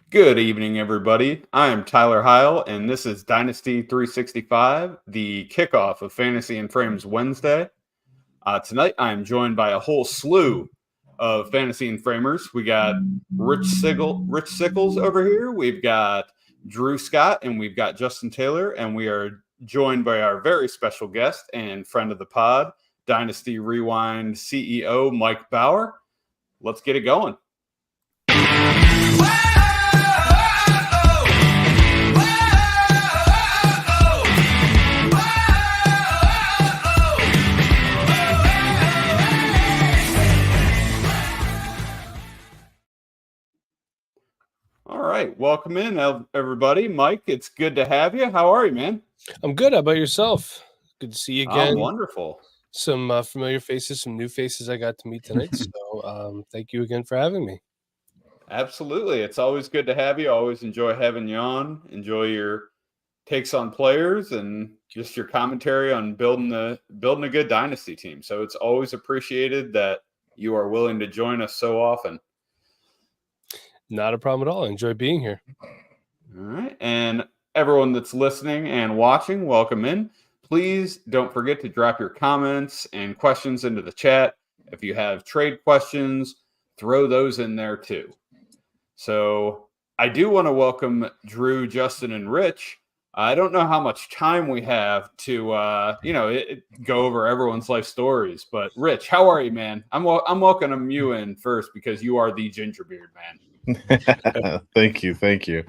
Good evening, everybody. I am Tyler Heil, and this is Dynasty 365, the kickoff of Fantasy and Frames Wednesday. Tonight, I am joined by a whole slew of Fantasy and Framers. We got Rich Sickles over here. We've got Drew Scott, and we've got Justin Taylor, and we are joined by our very special guest and friend of the pod, Dynasty Rewind CEO Mike Bauer. Let's get it going. All right, welcome in, everybody. Mike, it's good to have you. How are you, man? I'm good. How about yourself? Good to see you again. I'm wonderful. Some familiar faces, some new faces I got to meet tonight. So thank you again for having me. Absolutely. It's always good to have you. Always enjoy having you on. Enjoy your takes on players and just your commentary on building a good dynasty team. So it's always appreciated that you are willing to join us so often. Not a problem at all. I enjoy being here. All right. And everyone that's listening and watching, welcome in. Please don't forget to drop your comments and questions into the chat. If you have trade questions, throw those in there too. So I do want to welcome Drew, Justin, and Rich. I don't know how much time we have to, go over everyone's life stories. But Rich, how are you, man? I'm welcoming you in first because you are the gingerbeard man. Thank you.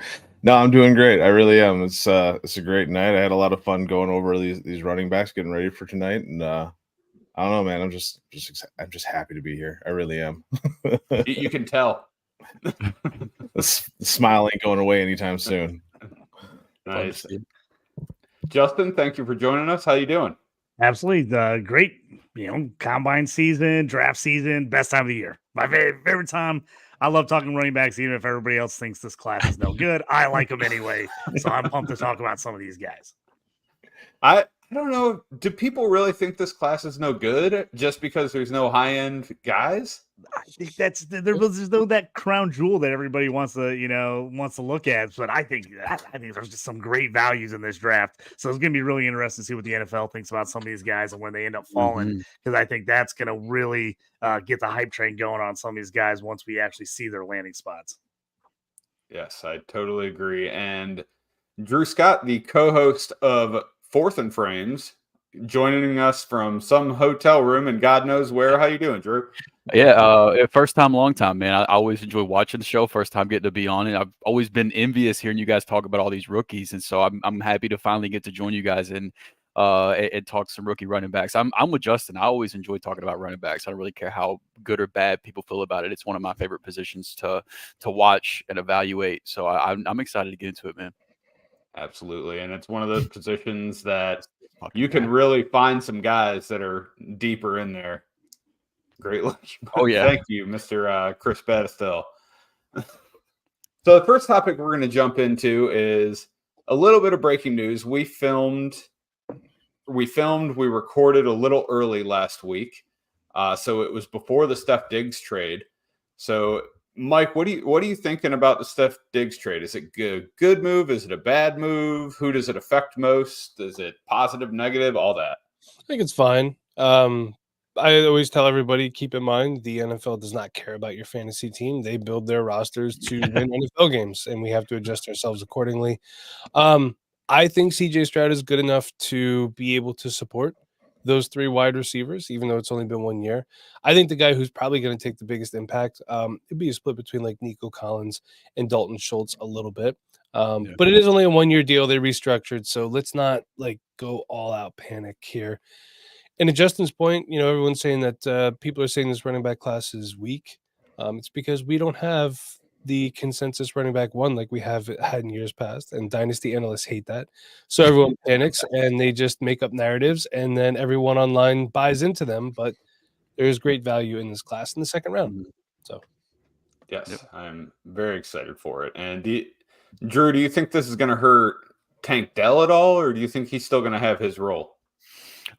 No, I'm doing great. I really am. It's a great night. I had a lot of fun going over these running backs, getting ready for tonight, and I don't know, man. I'm just happy to be here. I really am. You can tell. The smile ain't going away anytime soon. Nice. Justin, thank you for joining us. How you doing? Absolutely. Great. Combine season, draft season, best time of the year. My favorite time. I love talking running backs, even if everybody else thinks this class is no good. I like them anyway. So I'm pumped to talk about some of these guys. I don't know. Do people really think this class is no good just because there's no high-end guys? I think there's no that crown jewel that everybody wants to look at. But I think there's just some great values in this draft. So it's going to be really interesting to see what the NFL thinks about some of these guys and when they end up falling. Because I think that's going to really get the hype train going on some of these guys once we actually see their landing spots. Yes, I totally agree. And Drew Scott, the co-host of Fourth and Frames, joining us from some hotel room and God knows where. How you doing, Drew? Yeah, first time, long time, man. I always enjoy watching the show. First time getting to be on it. I've always been envious hearing you guys talk about all these rookies, and so I'm happy to finally get to join you guys and talk some rookie running backs. I'm with Justin. I always enjoy talking about running backs. I don't really care how good or bad people feel about it. It's one of my favorite positions to watch and evaluate. So I'm excited to get into it, man. Absolutely, and it's one of those positions that you can really find some guys that are deeper in there. Great luck. Oh, yeah. Thank you, Mr. Chris Battistel. So the first topic we're going to jump into is a little bit of breaking news. We recorded a little early last week. So it was before the Steph Diggs trade. So Mike, what are you thinking about the Steph Diggs trade? Is it a good move? Is it a bad move? Who does it affect most? Is it positive, negative, all that? I think it's fine. I always tell everybody, keep in mind, the NFL does not care about your fantasy team. They build their rosters to win NFL games, and we have to adjust ourselves accordingly. I think CJ Stroud is good enough to be able to support those three wide receivers, even though it's only been 1 year. I think the guy who's probably going to take the biggest impact, it'd be a split between like Nico Collins and Dalton Schultz a little bit. But it is only a 1 year deal. They restructured. So let's not go all out panic here. And to Justin's point, everyone's saying that people are saying this running back class is weak. It's because we don't have the consensus running back one like we have had in years past, and dynasty analysts hate that. So everyone panics and they just make up narratives, and then everyone online buys into them. But there is great value in this class in the second round. So, yes, I'm very excited for it. And Drew, do you think this is going to hurt Tank Dell at all, or do you think he's still going to have his role?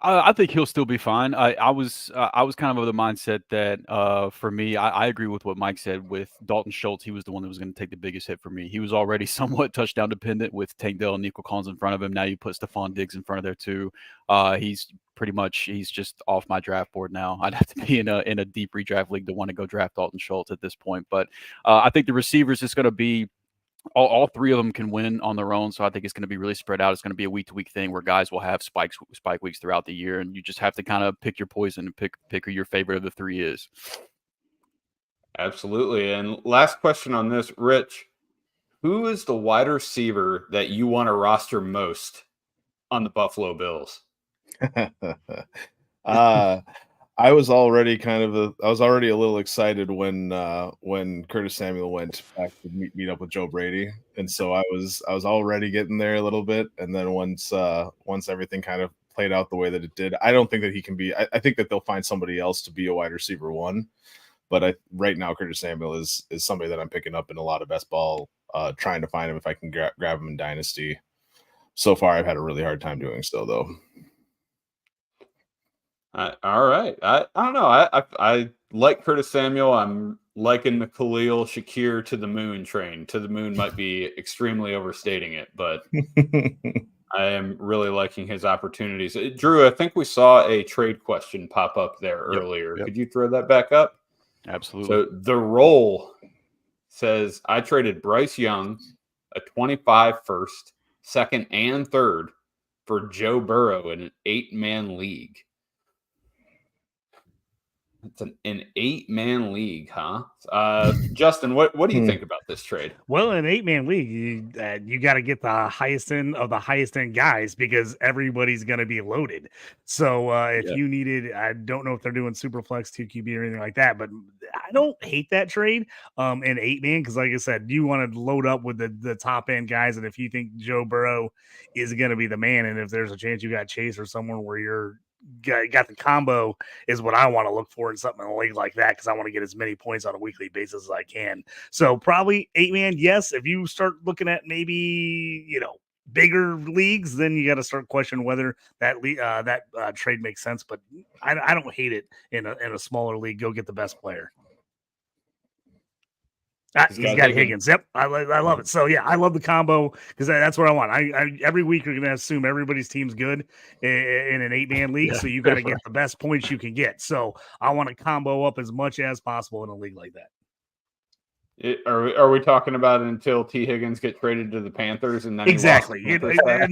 I think he'll still be fine. I was kind of the mindset that for me, I agree with what Mike said with Dalton Schultz. He was the one that was going to take the biggest hit for me. He was already somewhat touchdown dependent with Tank Dell and Nico Collins in front of him. Now you put Stephon Diggs in front of there too. He's just off my draft board now. I'd have to be in a deep redraft league to want to go draft Dalton Schultz at this point. But I think the receivers is going to be. All three of them can win on their own, so I think it's going to be really spread out. It's going to be a week-to-week thing where guys will have spike weeks throughout the year, and you just have to kind of pick your poison and pick who your favorite of the three is. Absolutely. And last question on this, Rich, who is the wide receiver that you want to roster most on the Buffalo Bills? I was already a little excited when Curtis Samuel went back to meet up with Joe Brady, and so I was already getting there a little bit, and then once everything kind of played out the way that it did, I don't think that he can be. I think that they'll find somebody else to be a wide receiver one, but right now Curtis Samuel is somebody that I'm picking up in a lot of best ball, trying to find him if I can grab him in Dynasty. So far, I've had a really hard time doing so though. All right. I don't know. I like Curtis Samuel. I'm liking the Khalil Shakir to the moon train. To the moon might be extremely overstating it, but I am really liking his opportunities. Drew, I think we saw a trade question pop up there earlier. Yep. Could you throw that back up? Absolutely. So the roll says I traded Bryce Young, a 25 first, second, and third for Joe Burrow in an 8-man league. It's an 8-man league, huh? Justin, what do you think about this trade? Well, in an 8-man league, you got to get the highest end of the highest end guys because everybody's going to be loaded. So if you needed, I don't know if they're doing super flex 2 QB or anything like that, but I don't hate that trade in 8-man because, like I said, you want to load up with the top end guys, and if you think Joe Burrow is going to be the man, and if there's a chance you got Chase or someone where you're got the combo is what I want to look for in something in a league like that because I want to get as many points on a weekly basis as I can. So probably 8-man, yes. If you start looking at maybe bigger leagues, then you got to start questioning whether that trade makes sense. But I don't hate it in a smaller league. Go get the best player. He's got Higgins. Yep, I love it. So yeah, I love the combo because that's what I want. I every week you're going to assume everybody's team's good in an 8-man league, so you got to get the best points you can get. So I want to combo up as much as possible in a league like that. Are we talking about until T. Higgins get traded to the Panthers and then exactly, and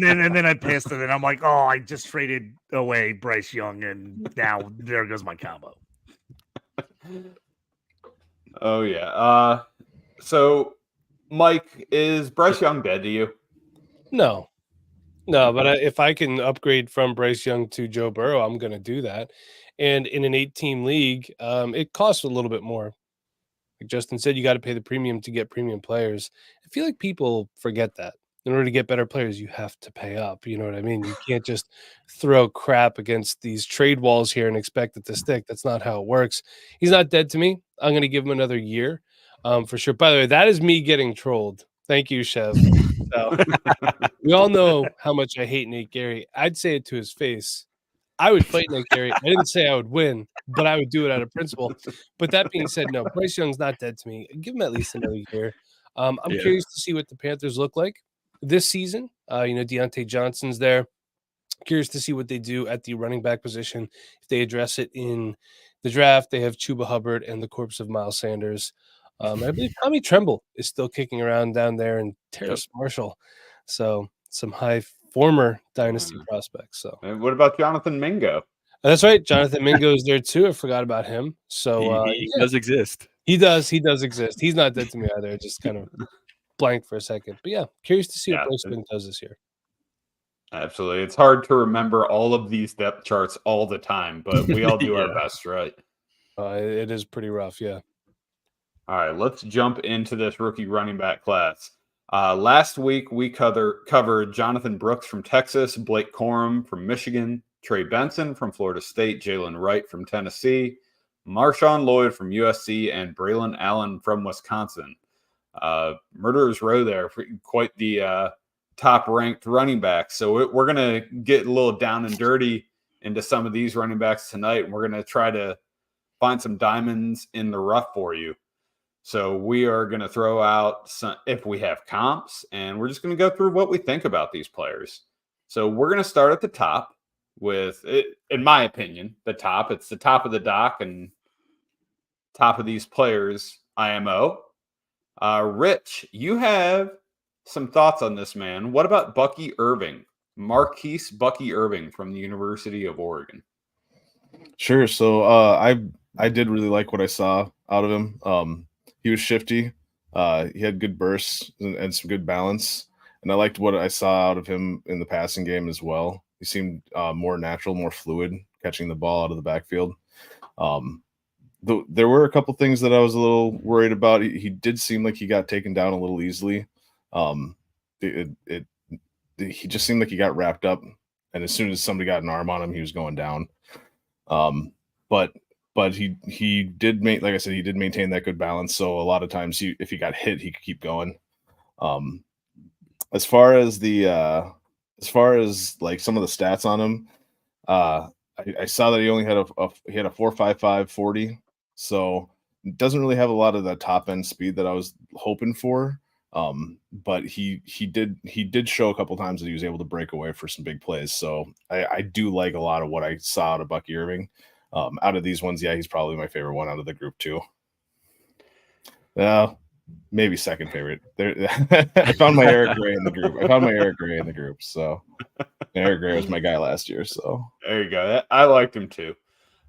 then I'm pissed, and then I'm like, oh, I just traded away Bryce Young, and now there goes my combo. Oh yeah. So, Mike, is Bryce Young dead to you? No, but if I can upgrade from Bryce Young to Joe Burrow, I'm going to do that. And in an 8-team league, it costs a little bit more. Like Justin said, you got to pay the premium to get premium players. I feel like people forget that. In order to get better players, you have to pay up. You know what I mean? You can't just throw crap against these trade walls here and expect it to stick. That's not how it works. He's not dead to me. I'm going to give him another year. For sure. By the way, that is me getting trolled. Thank you, Chev. So, we all know how much I hate Nate Gary. I'd say it to his face. I would fight Nate Gary. I didn't say I would win, but I would do it out of principle. But that being said, no, Bryce Young's not dead to me. Give him at least another year. I'm curious to see what the Panthers look like this season. Deontay Johnson's there. Curious to see what they do at the running back position. If they address it in the draft, they have Chuba Hubbard and the corpse of Miles Sanders. I believe Tommy Tremble is still kicking around down there and Terrace Marshall. So some high former dynasty prospects. So and what about Jonathan Mingo? That's right. Jonathan Mingo is there too. I forgot about him. So he does exist. He does exist. He's not dead to me either. Just kind of blank for a second. But yeah, curious to see what Bryce Young does this year. Absolutely. It's hard to remember all of these depth charts all the time, but we all do our best, right? It is pretty rough, yeah. All right, let's jump into this rookie running back class. Last week, we covered Jonathan Brooks from Texas, Blake Corum from Michigan, Trey Benson from Florida State, Jalen Wright from Tennessee, Marshawn Lloyd from USC, and Braylon Allen from Wisconsin. Murderer's row there, for quite the top-ranked running back. So we're going to get a little down and dirty into some of these running backs tonight, and we're going to try to find some diamonds in the rough for you. So we are going to throw out some, if we have comps, and we're just going to go through what we think about these players. So we're going to start at the top with, in my opinion, the top. It's the top of the dock and top of these players' IMO. Rich, you have some thoughts on this man. What about Bucky Irving? Marquise Bucky Irving from the University of Oregon. Sure. So I did really like what I saw out of him. He was shifty. He had good bursts and some good balance. And I liked what I saw out of him in the passing game as well. He seemed more natural, more fluid, catching the ball out of the backfield. There were a couple things that I was a little worried about. He did seem like he got taken down a little easily. He just seemed like he got wrapped up, and as soon as somebody got an arm on him, he was going down. But he did like I said, he did maintain that good balance. So a lot of times, if he got hit, he could keep going. As far as like some of the stats on him, I saw that he only had a 4.55 40, so it doesn't really have a lot of the top end speed that I was hoping for. But he did show a couple times that he was able to break away for some big plays. So I do like a lot of what I saw out of Bucky Irving. Out of these ones, yeah, he's probably my favorite one out of the group too. Maybe second favorite. I found my Eric Gray in the group. So Eric Gray was my guy last year. So there you go. I liked him too.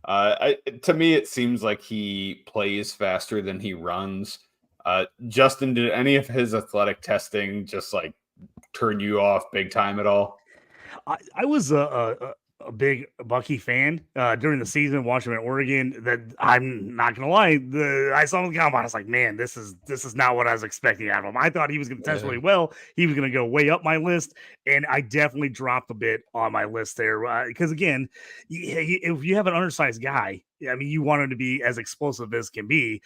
To me, it seems like he plays faster than he runs. Justin, did any of his athletic testing just like turn you off big time at all? I was a big Bucky fan during the season, watching him at Oregon. That I'm not gonna lie, I saw him in the combine. I was like, man, this is not what I was expecting out of him. I thought he was going to test really well. He was going to go way up my list, and I definitely dropped a bit on my list there because again, if you have an undersized guy, I mean, you want him to be as explosive as can be.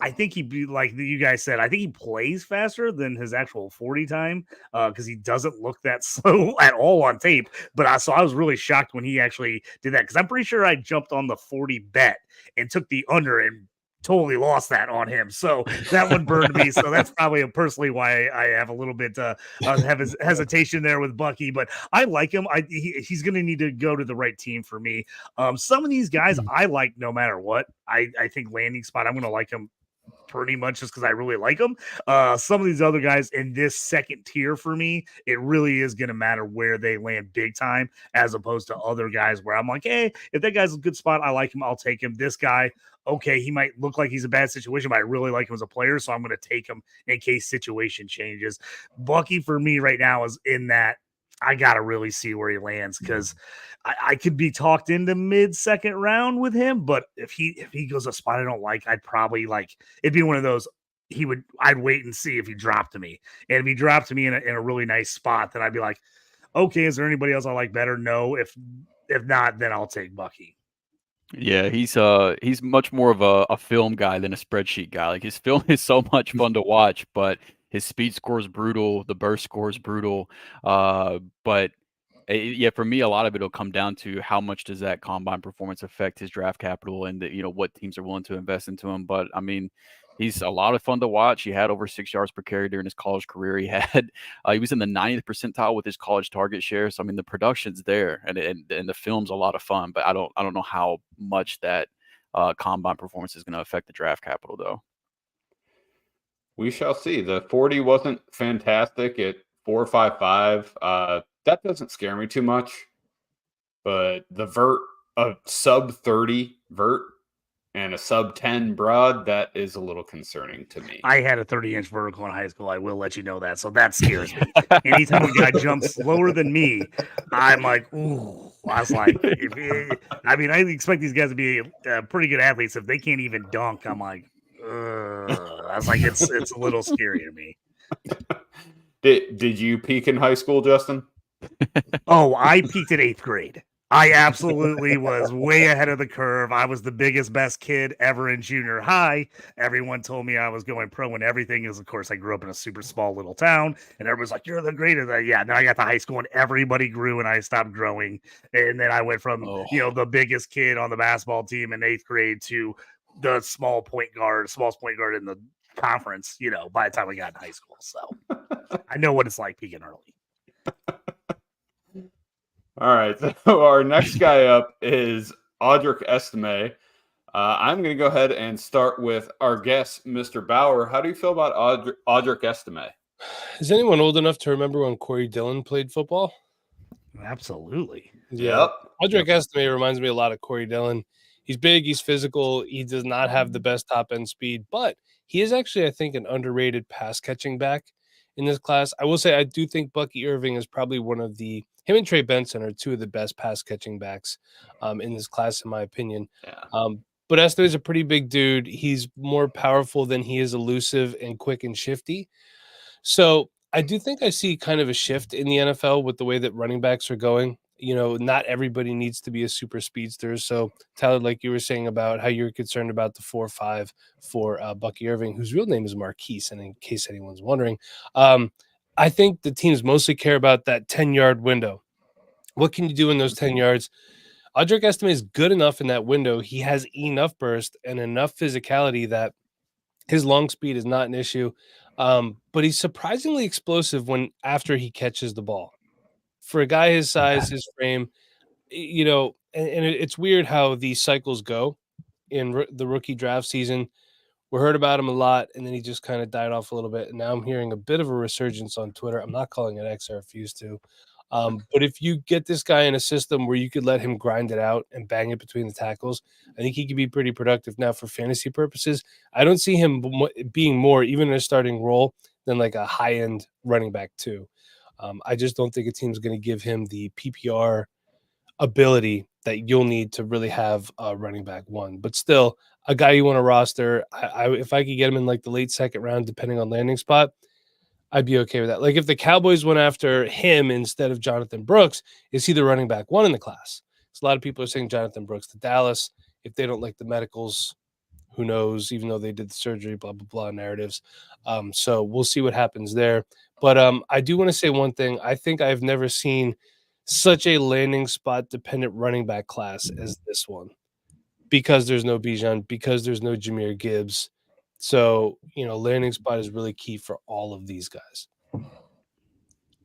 I think he'd be like you guys said. I think he plays faster than his actual 40 time because he doesn't look that slow at all on tape. But I was really shocked when he actually did that because I'm pretty sure I jumped on the 40 bet and took the under and totally lost that on him. So that one burned me. So that's probably personally why I have a little bit have his hesitation there with Bucky. But I like him. He's going to need to go to the right team for me. Some of these guys I like no matter what. I think landing spot, I'm going to like him pretty much just because I really like them. Some of these other guys in this second tier for me, it really is going to matter where they land big time as opposed to other guys where I'm like, hey, if that guy's a good spot, I like him, I'll take him. This guy, okay, he might look like he's a bad situation, but I really like him as a player, so I'm going to take him in case situation changes. Bucky for me right now is in that I got to really see where he lands because I could be talked into mid-second round with him, but if he goes a spot I don't like, I'd probably it'd be one of those I'd wait and see if he dropped to me. And if he dropped to me in a really nice spot, then I'd be like, okay, is there anybody else I like better? No. If not, then I'll take Bucky. Yeah, he's much more of a film guy than a spreadsheet guy. Like his film is so much fun to watch, but his speed score is brutal. The burst score is brutal. But yeah, for me, a lot of it will come down to how much does that combine performance affect his draft capital and what teams are willing to invest into him. But I mean, he's a lot of fun to watch. He had over 6 yards per carry during his college career. He was in the 90th percentile with his college target share. So I mean, the production's there, and the film's a lot of fun. But I don't know how much that combine performance is going to affect the draft capital, though. We shall see. The 40 wasn't fantastic at 4.55. That doesn't scare me too much. But the vert, a sub 30 vert and a sub 10 broad, that is a little concerning to me. I had a 30-inch vertical in high school. I will let you know that. So that scares me. Anytime a guy jumps slower than me, I'm like, ooh. I was like, I expect these guys to be pretty good athletes. If they can't even dunk, I'm like, I was like, it's a little scary to me. Did you peak in high school, Justin? Oh, I peaked at 8th grade. I absolutely was way ahead of the curve. I was the biggest, best kid ever in junior high. Everyone told me I was going pro and everything. Is, of course, I grew up in a super small little town, and everyone's like, "You're the greatest." Yeah. Then I got to high school, and everybody grew, and I stopped growing. And then I went from the biggest kid on the basketball team in 8th grade to the smallest point guard in the conference. By the time I got in high school, so I know what it's like peaking early. All right. So our next guy up is Audric Estime. I'm going to go ahead and start with our guest, Mr. Bauer. How do you feel about Audric Estime? Is anyone old enough to remember when Corey Dillon played football? Absolutely. Yeah. Audric Estime reminds me a lot of Corey Dillon. He's big. He's physical. He does not have the best top end speed, but he is actually, I think, an underrated pass catching back in this class. I will say I do think Bucky Irving is probably him and Trey Benson are two of the best pass catching backs in this class, in my opinion. Yeah. But Estime is a pretty big dude. He's more powerful than he is elusive and quick and shifty. So I do think I see kind of a shift in the NFL with the way that running backs are going. Not everybody needs to be a super speedster. So Tyler, like you were saying about how you're concerned about the 4.5 for Bucky Irving, whose real name is Marquise. And in case anyone's wondering, I think the teams mostly care about that 10-yard window. What can you do in those 10 yards? Audric Estime is good enough in that window. He has enough burst and enough physicality that his long speed is not an issue. But he's surprisingly explosive after he catches the ball. For a guy his size, his frame, and it's weird how these cycles go in the rookie draft season. We heard about him a lot, and then he just kind of died off a little bit. And now I'm hearing a bit of a resurgence on Twitter. I'm not calling it X, I refuse to. But if you get this guy in a system where you could let him grind it out and bang it between the tackles, I think he could be pretty productive. Now, for fantasy purposes, I don't see him being more, even in a starting role, than like a high-end running back too. I just don't think a team's going to give him the PPR ability that you'll need to really have a running back one. But still, a guy you want to roster, if I could get him in like the late second round, depending on landing spot, I'd be okay with that. Like if the Cowboys went after him instead of Jonathan Brooks, is he the running back one in the class? So a lot of people are saying Jonathan Brooks to Dallas. If they don't like the medicals, who knows, even though they did the surgery, blah, blah, blah narratives. So we'll see what happens there. But I do want to say one thing. I think I've never seen such a landing spot dependent running back class as this one, because there's no Bijan, because there's no Jahmyr Gibbs. So, landing spot is really key for all of these guys.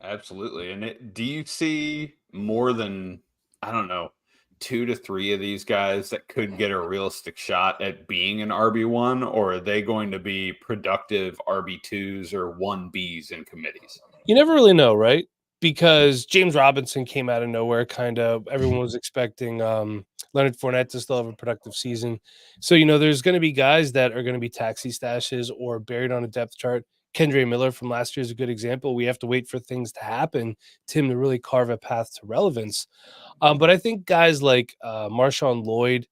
Absolutely. And do you see more than, I don't know, 2 to 3 of these guys that could get a realistic shot at being an RB1, or are they going to be productive RB2s or 1Bs in committees? You never really know, right? Because James Robinson came out of nowhere, kind of. Everyone was expecting Leonard Fournette to still have a productive season. So, there's going to be guys that are going to be taxi stashes or buried on a depth chart. Kendre Miller from last year is a good example. We have to wait for things to happen, Tim, to really carve a path to relevance. But I think guys like Marshawn Lloyd,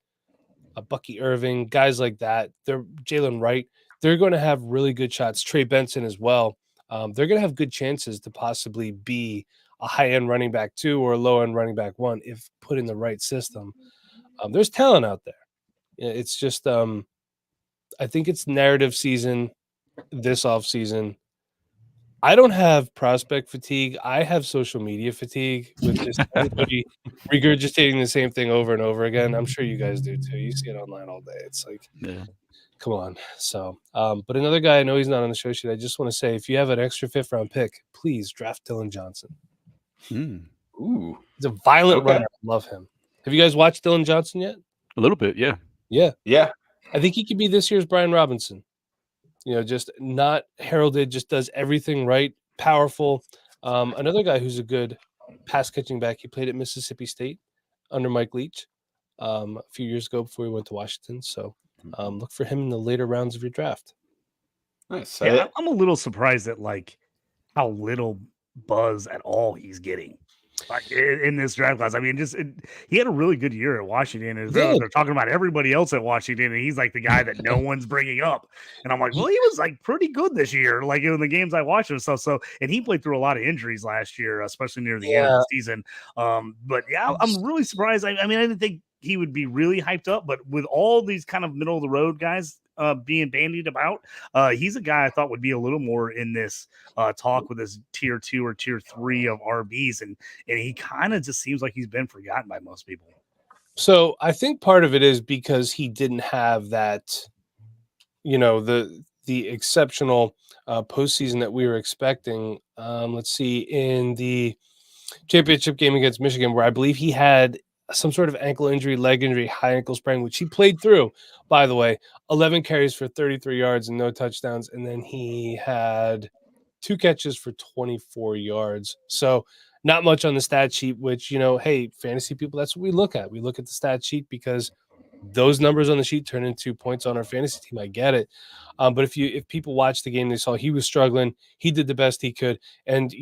Bucky Irving, guys like that, they're Jalen Wright, they're going to have really good shots. Trey Benson as well. They're going to have good chances to possibly be a high-end running back 2 or a low-end running back 1 if put in the right system. There's talent out there. It's just I think it's narrative season this offseason. I don't have prospect fatigue. I have social media fatigue with just everybody regurgitating the same thing over and over again. I'm sure you guys do too. You see it online all day. It's like, Yeah. come on. So, but another guy, I know he's not on the show sheet. I just want to say, if you have an extra 5th round pick, please draft Dylan Johnson. Ooh. He's a violent runner. I love him. Have you guys watched Dylan Johnson yet? A little bit, yeah. Yeah. I think he could be this year's Brian Robinson. Just not heralded, just does everything right, powerful. Another guy who's a good pass catching back. He played at Mississippi State under Mike Leach a few years ago before he went to Washington. So look for him in the later rounds of your draft. Nice. Yeah, I'm a little surprised at how little buzz at all he's getting. in this draft class. I mean, he had a really good year at Washington. And He did. they're talking about everybody else at Washington, and he's like the guy that no one's bringing up. And I'm like, well, he was like pretty good this year, like in the games I watched and stuff. So, and he played through a lot of injuries last year, especially near the end of the season. But yeah, I'm really surprised. I mean, I didn't think he would be really hyped up, but with all these kind of middle of the road guys being bandied about, he's a guy I thought would be a little more in this talk with his tier 2 or tier 3 of RBs, and he kind of just seems like he's been forgotten by most people. So I think part of it is because he didn't have that, the exceptional postseason that we were expecting. Let's see, in the championship game against Michigan, where I believe he had some sort of ankle injury, leg injury, high ankle sprain, which he played through, by the way. 11 carries for 33 yards and no touchdowns. And then he had 2 catches for 24 yards. So not much on the stat sheet, which, hey, fantasy people, that's what we look at. We look at the stat sheet because those numbers on the sheet turn into points on our fantasy team. I get it. But if people watched the game, they saw he was struggling. He did the best he could. And,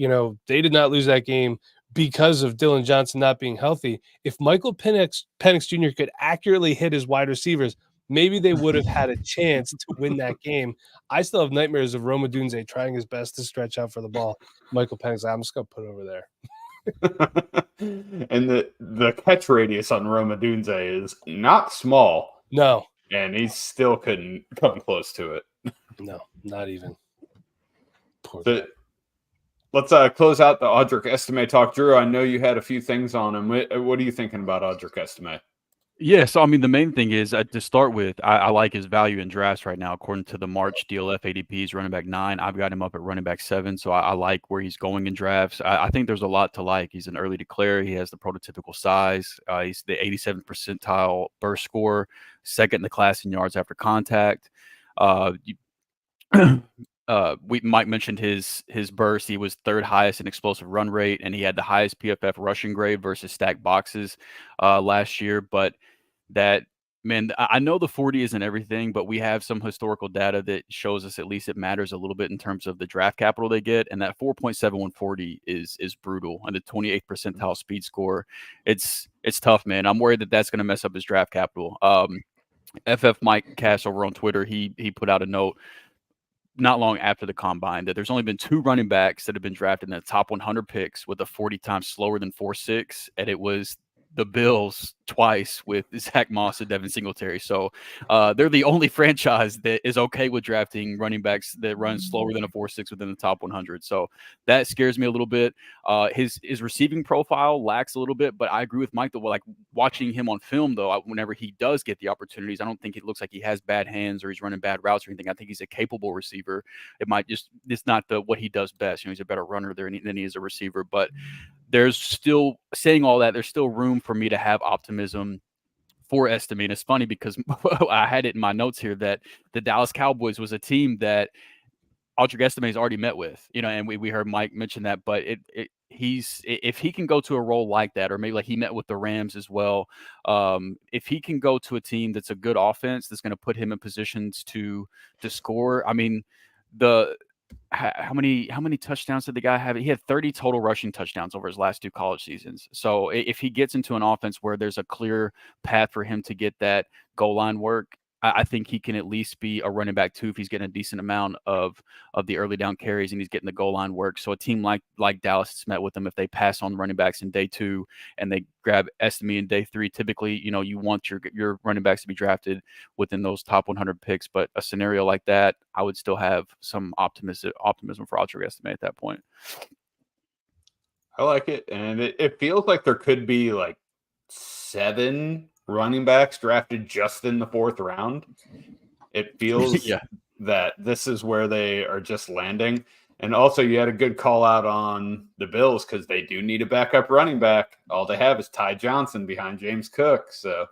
they did not lose that game because of Dylan Johnson not being healthy. If Michael Penix Jr. could accurately hit his wide receivers, maybe they would have had a chance to win that game. I still have nightmares of Roma Dunze trying his best to stretch out for the ball. Michael Penix, I'm just going to put it over there. And the catch radius on Roma Dunze is not small. No. And he still couldn't come close to it. No, not even. Let's close out the Audric Estime talk. Drew, I know you had a few things on him. What are you thinking about Audric Estime? Yeah, so I mean, the main thing is to start with, I like his value in drafts right now. According to the March DLF ADP, he's running back 9. I've got him up at running back 7, so I like where he's going in drafts. I think there's a lot to like. He's an early declare. He has the prototypical size. He's the 87th percentile burst score, second in the class in yards after contact. Mike mentioned his burst. He was 3rd highest in explosive run rate, and he had the highest PFF rushing grade versus stacked boxes last year. But I know the 40 isn't everything, but we have some historical data that shows us at least it matters a little bit in terms of the draft capital they get. And that 4.7140 is brutal. And the 28th percentile speed score, it's tough, man. I'm worried that that's going to mess up his draft capital. FF Mike Cash over on Twitter, he put out a note not long after the combine that there's only been 2 running backs that have been drafted in the top 100 picks with a 40 times slower than 4.6, and it was the Bills twice with Zach Moss and Devin Singletary. So they're the only franchise that is okay with drafting running backs that run slower than a 4.6 within the top 100. So that scares me a little bit. His receiving profile lacks a little bit, but I agree with Mike that like watching him on film, though, whenever he does get the opportunities, I don't think it looks like he has bad hands or he's running bad routes or anything. I think he's a capable receiver. It's not what he does best. He's a better runner than he is a receiver, but there's still, saying all that, there's still room for me to have optimism for Estime. And it's funny because I had it in my notes here that the Dallas Cowboys was a team that Audric Estime has already met with, and we heard Mike mention that, but if he can go to a role like that, or maybe like he met with the Rams as well, if he can go to a team that's a good offense, that's going to put him in positions to score. I mean, how many touchdowns did the guy have? He had 30 total rushing touchdowns over his last 2 college seasons. So if he gets into an offense where there's a clear path for him to get that goal line work, I think he can at least be a running back 2 if he's getting a decent amount of the early down carries and he's getting the goal line work. So a team like Dallas has met with them, if they pass on running backs in day 2 and they grab Estime in day 3, typically, you want your running backs to be drafted within those top 100 picks. But a scenario like that, I would still have some optimism for Audric Estime at that point. I like it. And it feels like there could be like 7 running backs drafted just in the 4th round. It feels that this is where they are just landing. And also, you had a good call out on the Bills because they do need a backup running back. All they have is Ty Johnson behind James Cook. So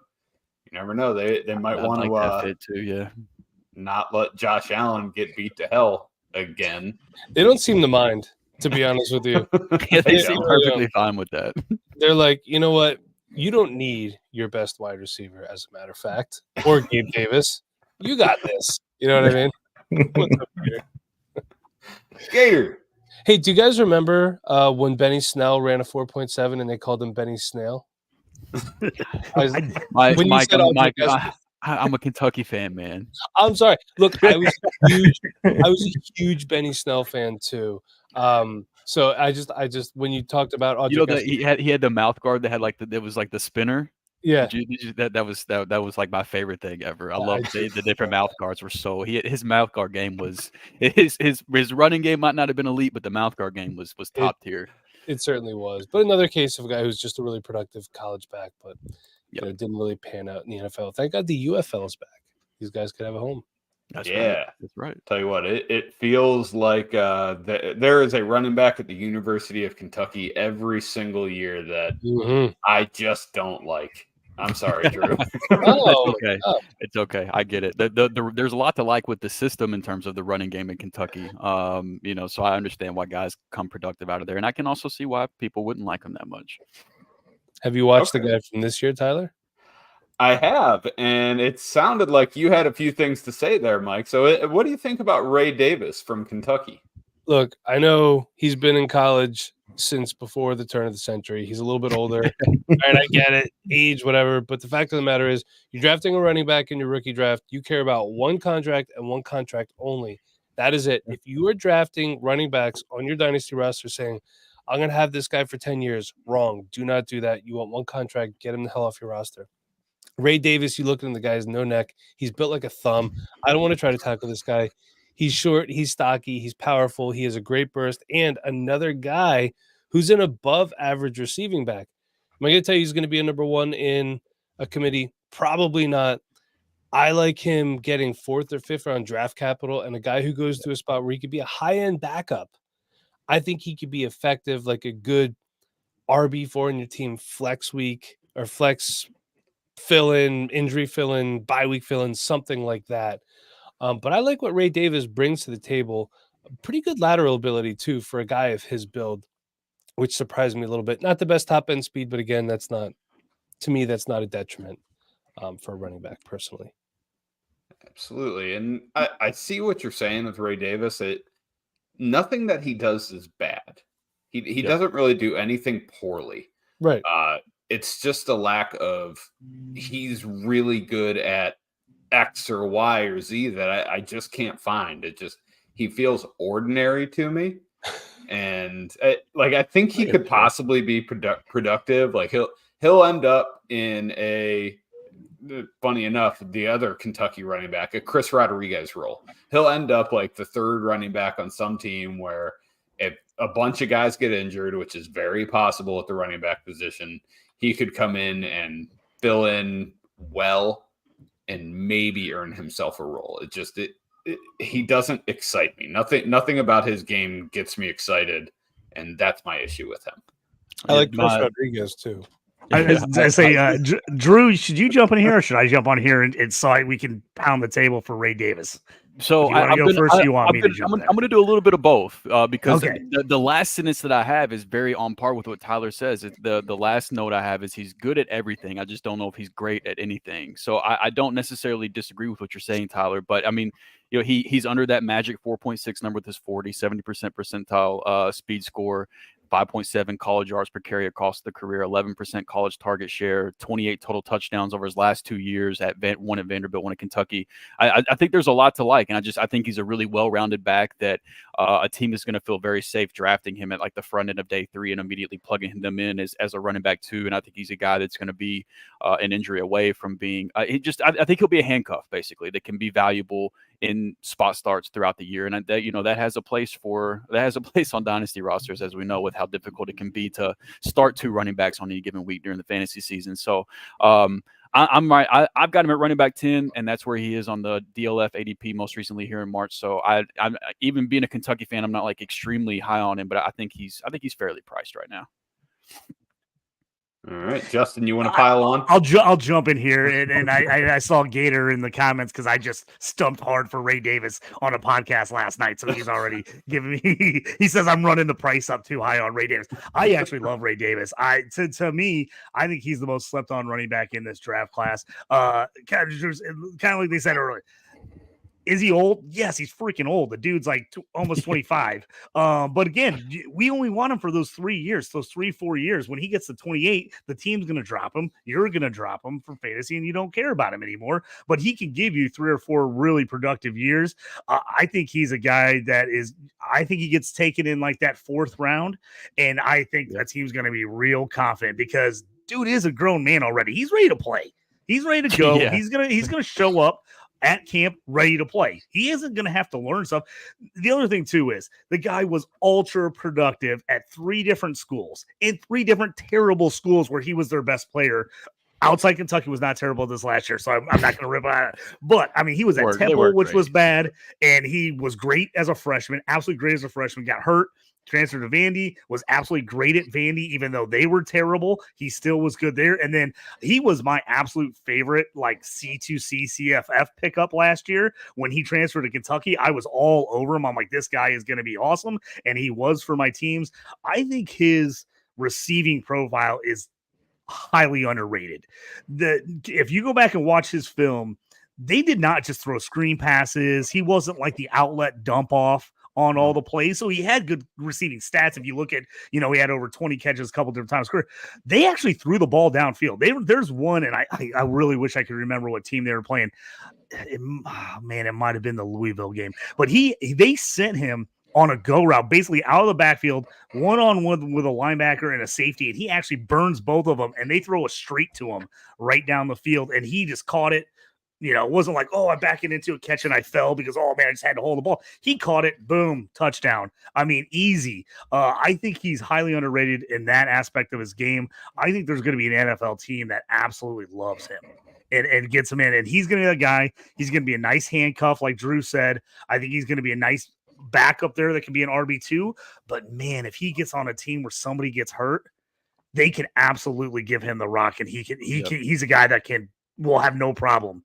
you never know. They might want to not let Josh Allen get beat to hell again. They don't seem to mind, to be honest with you. They seem perfectly fine with that. They're like, you know what? You don't need your best wide receiver, as a matter of fact, or Gabe Davis. You got this. You know what I mean? What's up, Gator? Gator. Hey, do you guys remember when Benny Snell ran a 4.7 and they called him Benny Snail? When you said Audrey Kessler- I'm a Kentucky fan, man. I'm sorry. Look, I was a huge Benny Snell fan too. So I just when you talked about Audrey You know that Kessler- he had the mouth guard that had like it was like the spinner. yeah, Did you that was like my favorite thing ever. I Yeah, love I the different mouth guards were so his mouth guard game was his running game might not have been elite, but the mouth guard game was top tier. it certainly was. But another case of a guy who's just a really productive college back, but Yep. didn't really pan out in the NFL. Thank God the UFL is back. These guys could have a home. That's Yeah. right. That's right. Tell you what, it feels like there is a running back at the University of Kentucky every single year that I just don't like. I'm sorry, Drew. Oh, okay. It's okay. I get it. There's a lot to like with the system in terms of the running game in Kentucky. So I understand why guys come productive out of there, and I can also see why people wouldn't like them that much. Have you watched the guy from this year, Tyler? I have, and it sounded like you had a few things to say there, Mike. So what do you think about Ray Davis from Kentucky? Look, I know he's been in college since before the turn of the century. He's a little bit older. And I get it, age, whatever. But the fact of the matter is, you're drafting a running back in your rookie draft. You care about one contract and one contract only. That is it. If you are drafting running backs on your dynasty roster saying, I'm going to have this guy for 10 years, wrong. Do not do that. You want one contract, get him the hell off your roster. Ray Davis, you look at him, the guy's no neck. He's built like a thumb. I don't want to try to tackle this guy. He's short, he's stocky, he's powerful, he has a great burst, and another guy who's an above average receiving back. Am I going to tell you he's going to be a number one in a committee? Probably not. I like him getting 4th or 5th round draft capital and a guy who goes to a spot where he could be a high-end backup. I think he could be effective, like a good RB4 in your team flex week or flex fill-in, injury fill-in, bye week fill-in, something like that. But I like what Ray Davis brings to the table. Pretty good lateral ability, too, for a guy of his build, which surprised me a little bit. Not the best top-end speed, but again, that's not a detriment for a running back, personally. Absolutely. And I see what you're saying with Ray Davis. Nothing that he does is bad. He doesn't really do anything poorly. Right. It's just a lack of he's really good at X or Y or Z that I just can't find. He feels ordinary to me. And I think he could possibly be productive. Like he'll end up in funny enough, the other Kentucky running back, a Chris Rodriguez role. He'll end up like the 3rd running back on some team where if a bunch of guys get injured, which is very possible at the running back position, he could come in and fill in well and maybe earn himself a role. He doesn't excite me. Nothing about his game gets me excited, and that's my issue with him. I like Chris Rodriguez too. I say, Drew, should you jump in here or should I jump on here and so we can pound the table for Ray Davis? So I'm going to do a little bit of both because the last sentence that I have is very on par with what Tyler says. The last note I have is he's good at everything. I just don't know if he's great at anything. So I don't necessarily disagree with what you're saying, Tyler. But I mean, he's under that magic 4.6 number with his 70% percentile speed score. 5.7 college yards per carry across the career, 11% college target share, 28 total touchdowns over his last 2 years one at Vanderbilt, one at Kentucky. I think there's a lot to like, and I think he's a really well-rounded back that a team is going to feel very safe drafting him at like the front end of day 3 and immediately plugging them in as a running back 2. And I think he's a guy that's going to be an injury away from being. I think he'll be a handcuff basically that can be valuable in spot starts throughout the year, and that has a place on dynasty rosters, as we know, with how difficult it can be to start 2 running backs on any given week during the fantasy season. So I'm right. I've got him at running back 10, and that's where he is on the DLF ADP most recently here in March. So I'm even being a Kentucky fan, I'm not like extremely high on him, but I think he's fairly priced right now. All right, Justin, you want to pile on? I'll jump in here, and I saw Gator in the comments because I just stumped hard for Ray Davis on a podcast last night, so he's already giving me. He says I'm running the price up too high on Ray Davis. I actually love Ray Davis. To me, I think he's the most slept on running back in this draft class. Kind of like they said earlier. Is he old? Yes, he's freaking old. The dude's like almost 25. But again, we only want him for those 3 years, those 3-4 years. When he gets to 28, the team's going to drop him. You're going to drop him for fantasy, and you don't care about him anymore. But he can give you 3 or 4 really productive years. I think he's a guy that is. I think he gets taken in like that 4th round, and I think that team's going to be real confident because dude is a grown man already. He's ready to play. He's ready to go. Yeah. He's gonna show up at camp ready to play. He isn't going to have to learn stuff. The other thing too is the guy was ultra productive at 3 different schools, in 3 different terrible schools where he was their best player. Outside Kentucky was not terrible this last year, so I'm not going to rip on it. But I mean, he was at Temple, which was bad, and he was great as a freshman, absolutely great as a freshman. Got hurt, transferred to Vandy, was absolutely great at Vandy, even though they were terrible. He still was good there. And then he was my absolute favorite, like C2C CFF pickup last year when he transferred to Kentucky. I was all over him. I'm like, this guy is going to be awesome, and he was for my teams. I think his receiving profile is highly underrated. If you go back and watch his film, they did not just throw screen passes. He wasn't like the outlet dump off on all the plays. So he had good receiving stats. If you look at, he had over 20 catches a couple different times. They actually threw the ball downfield. There's one, and I really wish I could remember what team they were playing. It might have been the Louisville game, but they sent him on a go route, basically out of the backfield, one-on-one with a linebacker and a safety, and he actually burns both of them, and they throw a straight to him right down the field, and he just caught it. It wasn't like, I backed it into a catch and I fell because, I just had to hold the ball. He caught it, boom, touchdown. I mean, easy. I think he's highly underrated in that aspect of his game. I think there's going to be an NFL team that absolutely loves him and gets him in, and he's going to be that guy. He's going to be a nice handcuff, like Drew said. I think he's going to be a nice backup there that can be an RB2. But, man, if he gets on a team where somebody gets hurt, they can absolutely give him the rock, and he's a guy that will have no problem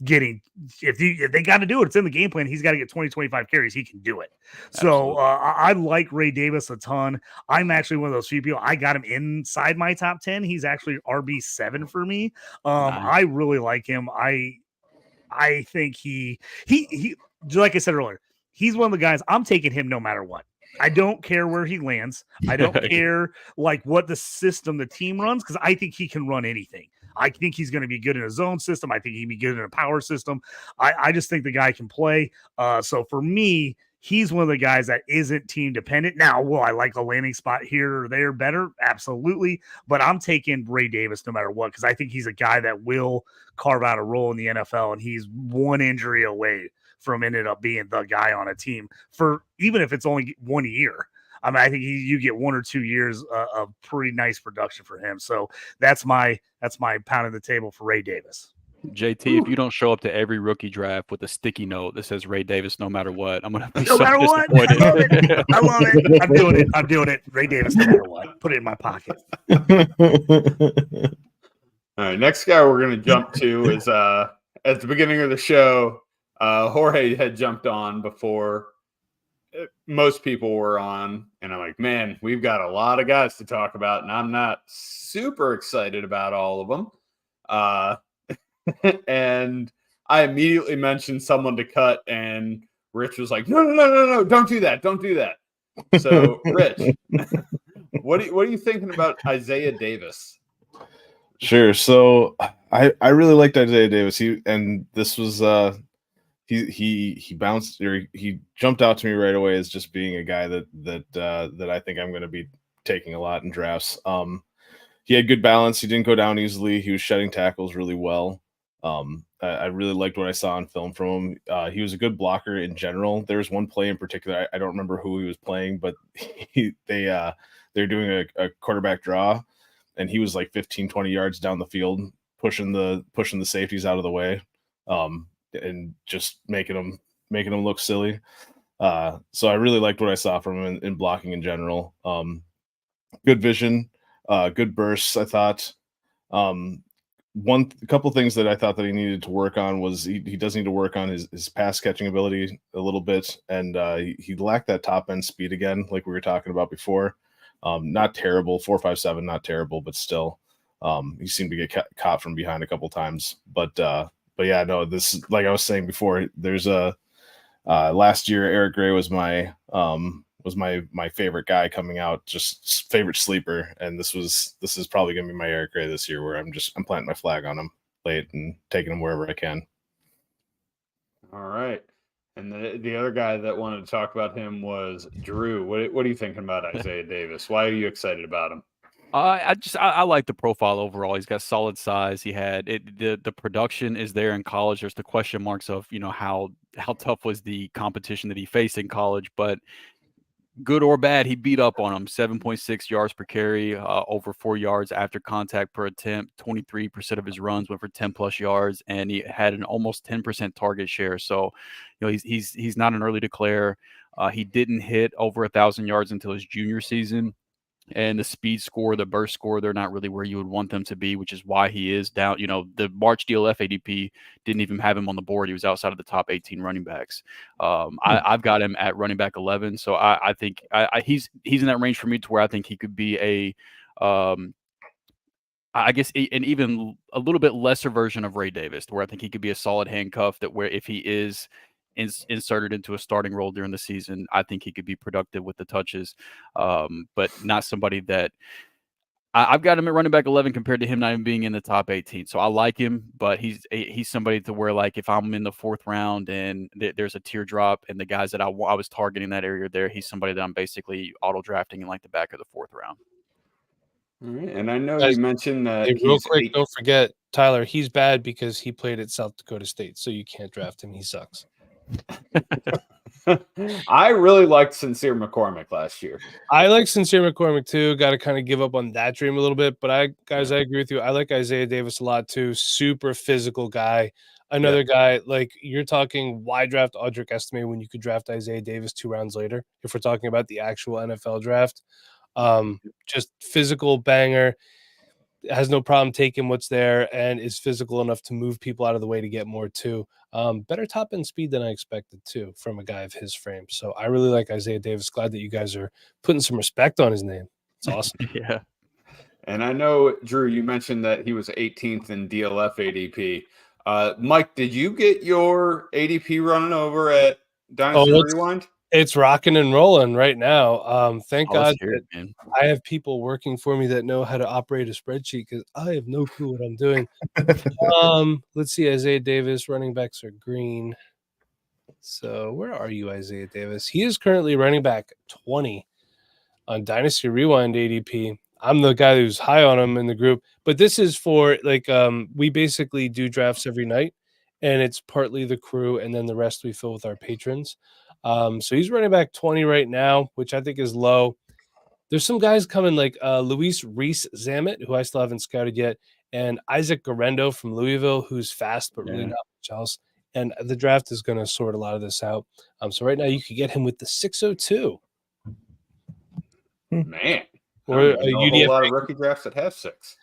getting, if they got to do it, it's in the game plan. He's got to get 20-25 carries. He can do it. So I like Ray Davis a ton. I'm actually one of those few people. I got him inside my top 10. He's actually RB7 for me. Nice. I really like him. I think he like I said earlier, he's one of the guys I'm taking him no matter what. I don't care where he lands. I don't care like what the system the team runs, because I think he can run anything. I think he's going to be good in a zone system. I think he'd be good in a power system. I just think the guy can play. So for me, he's one of the guys that isn't team dependent. Now, will I like a landing spot here or there better? Absolutely. But I'm taking Ray Davis no matter what, because I think he's a guy that will carve out a role in the NFL, and he's one injury away from ended up being the guy on a team for, even if it's only 1 year. I mean, I think you get 1 or 2 years of pretty nice production for him. So that's my pound of the table for Ray Davis. JT, if you don't show up to every rookie draft with a sticky note that says Ray Davis, no matter what, I'm going to be no so matter disappointed. What. I love it. I'm doing it. Ray Davis, no matter what. Put it in my pocket. All right. Next guy we're going to jump to is at the beginning of the show, Jorge had jumped on before most people were on, and I'm like, man, we've got a lot of guys to talk about, and I'm not super excited about all of them. And I immediately mentioned someone to cut, and Rich was like, no, don't do that. So, Rich, what are you thinking about Isaiah Davis? Sure. So I really liked Isaiah Davis. This was he bounced, or he jumped out to me right away as just being a guy that I think I'm going to be taking a lot in drafts. He had good balance. He didn't go down easily. He was shedding tackles really well. I really liked what I saw on film from him. He was a good blocker in general. There was one play in particular. I don't remember who he was playing, but they're doing a quarterback draw, and he was like 15, 20 yards down the field, pushing the safeties out of the way. And just making them look silly. So I really liked what I saw from him in blocking in general. Good vision, good bursts, I thought. A couple things that I thought that he needed to work on was he does need to work on his pass catching ability a little bit, and he lacked that top end speed again, like we were talking about before. Not terrible, 4.57, not terrible, but still, he seemed to get caught from behind a couple times. But yeah, no, this, like I was saying before, there's Last year, Eric Gray was my favorite guy coming out, just favorite sleeper, and this is probably gonna be my Eric Gray this year, where I'm planting my flag on him late and taking him wherever I can. All right. And the other guy that wanted to talk about him was Drew. What are you thinking about Isaiah Davis? Why are you excited about him? I like the profile overall. He's got solid size. He had it. The production is there in college. There's the question marks of how tough was the competition that he faced in college, but good or bad, he beat up on him. 7.6 yards per carry, over 4 yards after contact per attempt. 23% of his runs went for 10 plus yards, and he had an almost 10% target share. So, he's not an early declare. He didn't hit over 1,000 yards until his junior season. And the speed score, the burst score, they're not really where you would want them to be, which is why he is down. The March DLF ADP didn't even have him on the board. He was outside of the top 18 running backs. I've got him at running back 11. So I think he's in that range for me to where I think he could be I guess an even a little bit lesser version of Ray Davis, where I think he could be a solid handcuff that where if he is inserted into a starting role during the season, I think he could be productive with the touches, but not somebody that I've got him at running back 11 compared to him not even being in the top 18. So I like him, but he's somebody to where, like, if I'm in the 4th round and there's a teardrop and the guys that I was targeting that area there, he's somebody that I'm basically auto drafting in like the back of the 4th round. All right. And I know Guys, you mentioned that Hey, real quick, don't forget, Tyler, he's bad because he played at South Dakota State, so you can't draft him. He sucks. I really liked Sincere McCormick last year. I like Sincere McCormick too. Got to kind of give up on that dream a little bit, but I agree with you. I like Isaiah Davis a lot too. Super physical guy. Another guy, like, you're talking, why draft Audric Estime when you could draft Isaiah Davis 2 rounds later? If we're talking about the actual NFL draft, just physical banger. Has no problem taking what's there and is physical enough to move people out of the way to get more too. Better top end speed than I expected too from a guy of his frame. So I really like Isaiah Davis. Glad that you guys are putting some respect on his name. It's awesome. Yeah. And I know, Drew, you mentioned that he was 18th in DLF ADP. Mike, did you get your ADP running over at Dynasty Rewind? It's rocking and rolling right now. Thank God man. I have people working for me that know how to operate a spreadsheet because I have no clue what I'm doing. Let's see. Isaiah Davis, running backs are green. So where are you, Isaiah Davis? He is currently running back 20 on Dynasty Rewind ADP. I'm the guy who's high on him in the group, but this is for we basically do drafts every night, and it's partly the crew, and then the rest we fill with our patrons. So he's running back 20 right now, which I think is low. There's some guys coming like Luis Reese-Zammit, who I still haven't scouted yet, and Isaac Garendo from Louisville, who's fast, but really not much else. And the draft is going to sort a lot of this out. So right now you could get him with the 602. Man. Or a whole lot of rookie drafts that have 6.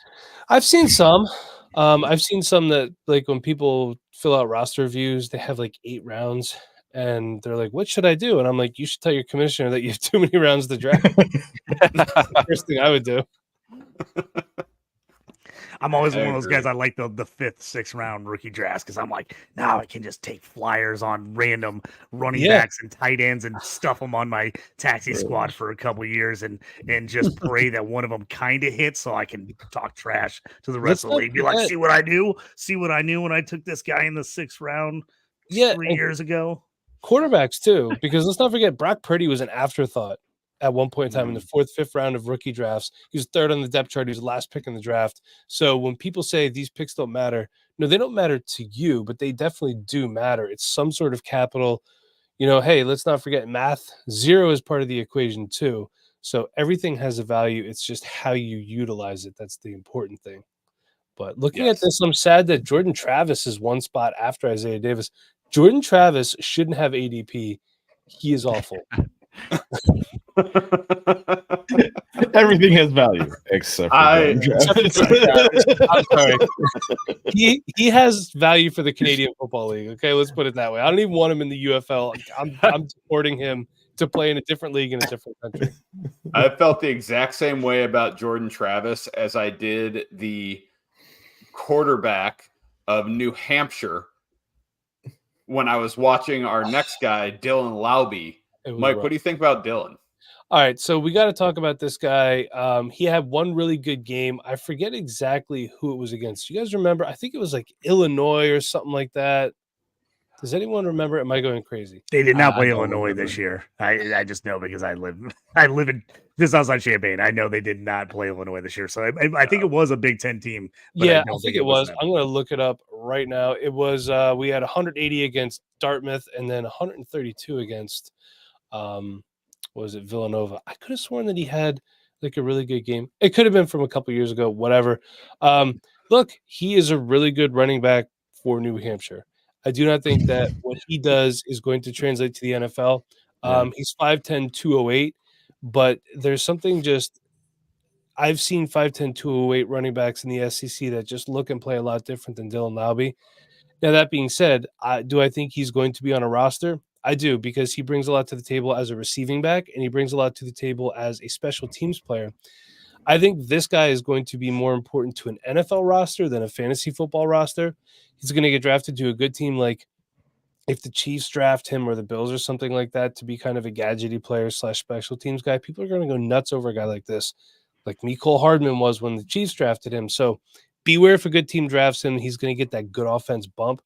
I've seen some. I've seen some that, like, when people fill out roster reviews, they have like 8 rounds. And they're like, what should I do? And I'm like, you should tell your commissioner that you have too many rounds to draft. That's the first thing I would do. I'm always one of those guys. I like the 5th, 6th round rookie drafts because I'm like, now I can just take flyers on random running backs and tight ends and stuff them on my taxi squad for a couple years and just pray that one of them kind of hits so I can talk trash to the rest of the league. Be like, see what I knew? See what I knew when I took this guy in the 6th round 3 years ago? Quarterbacks too, because let's not forget Brock Purdy was an afterthought at one point in time in the 4th, 5th round of rookie drafts. He was 3rd on the depth chart. He was the last pick in the draft. So when people say these picks don't matter, no, they don't matter to you, but they definitely do matter. It's some sort of capital. Hey, let's not forget math. 0 is part of the equation too. So everything has a value. It's just how you utilize it. That's the important thing. But looking at this, I'm sad that Jordan Travis is 1 spot after Isaiah Davis. Jordan Travis shouldn't have ADP. He is awful. Everything has value except for I'm sorry. He has value for the Canadian Football League. Okay, let's put it that way. I don't even want him in the UFL. I'm supporting him to play in a different league in a different country. I felt the exact same way about Jordan Travis as I did the quarterback of New Hampshire when I was watching our next guy, Dylan Lauby. It was Mike, rough. what do you think about Dylan? All right, so we got to talk about this guy. He had one really good game. I forget exactly who it was against. You guys remember? I think it was like Illinois or something like that. Does anyone remember? Am I going crazy? They did not I play don't Illinois remember. this year. I just know because I live in just outside Champaign. I know they did not play Illinois this year. So I think it was a Big Ten team. But Yeah, I don't I think it it was. them. I'm going to look it up right now. It was we had 180 against Dartmouth and then 132 against what was it, Villanova. I could have sworn that he had like a really good game. It could have been from a couple years ago, whatever. Look, he is a really good running back for New Hampshire. I do not think that what he does is going to translate to the NFL. He's 5'10", 208, but there's something just I've seen 5'10", 208 running backs in the SEC that just look and play a lot different than Dylan Lauby. Now, that being said, do I think he's going to be on a roster? I do, because he brings a lot to the table as a receiving back, and he brings a lot to the table as a special teams player. I think this guy is going to be more important to an NFL roster than a fantasy football roster. He's going to get drafted to a good team like if the Chiefs draft him or the Bills or something like that to be kind of a gadgety player / special teams guy. People are going to go nuts over a guy like this, like Mecole Hardman was when the Chiefs drafted him. So beware if a good team drafts him, he's going to get that good offense bump.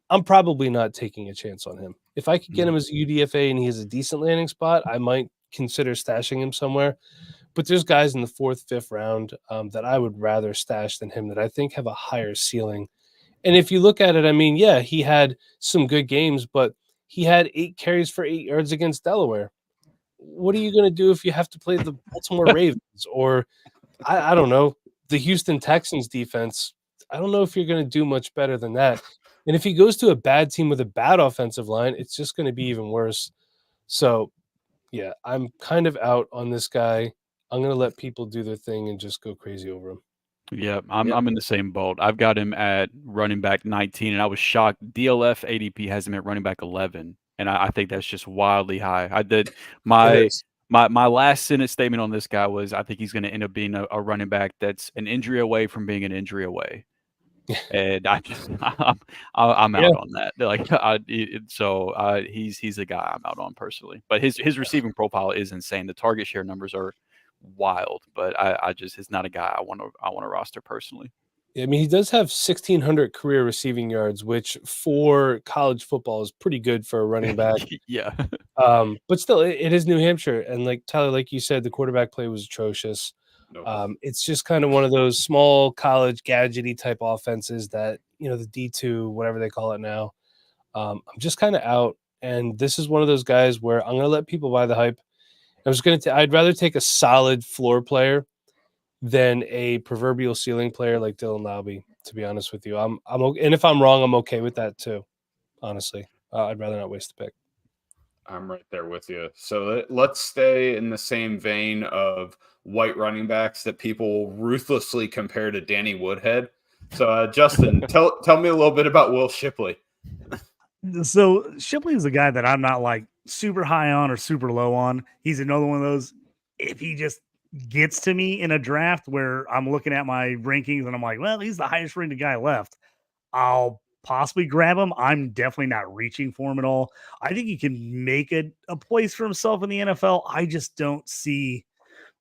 I'm probably not taking a chance on him. If I could get him as a UDFA and he has a decent landing spot, I might consider stashing him somewhere. But there's guys in the 4th, 5th round that I would rather stash than him that I think have a higher ceiling. And if you look at it, I mean, yeah, he had some good games, but he had 8 carries for 8 yards against Delaware. What are you going to do if you have to play the Baltimore Ravens or, I don't know, the Houston Texans defense? I don't know if you're going to do much better than that. And if he goes to a bad team with a bad offensive line, it's just going to be even worse. So, yeah, I'm kind of out on this guy. I'm going to let people do their thing and just go crazy over him. Yeah, I'm in the same boat. I've got him at running back 19, and I was shocked. DLF ADP has him at running back 11, and I think that's just wildly high. I did my last sentence statement on this guy was I think he's going to end up being a running back that's an injury away from being an injury away, and I'm out on that. Like, he's the guy I'm out on personally. But his receiving profile is insane. The target share numbers are wild, but I just is not a guy I want to roster personally. I mean, he does have 1,600 career receiving yards, which for college football is pretty good for a running back. Yeah. But still, it is New Hampshire, and like Tyler, like you said, the quarterback play was atrocious. It's just kind of one of those small college gadgety type offenses that, you know, the D2, whatever they call it now. I'm just kind of out, and this is one of those guys where I'm going to let people buy the hype. I'd rather take a solid floor player than a proverbial ceiling player like Dylan Lauby, to be honest with you. I'm and if I'm wrong, I'm okay with that too. Honestly, I'd rather not waste a pick. I'm right there with you. So let's stay in the same vein of white running backs that people ruthlessly compare to Danny Woodhead. So Justin, tell me a little bit about Will Shipley. So Shipley is a guy that I'm not like super high on or super low on. He's another one of those. If he just gets to me in a draft where I'm looking at my rankings and I'm like, well, he's the highest rated guy left, I'll possibly grab him. I'm definitely not reaching for him at all. I think he can make a place for himself in the NFL. I just don't see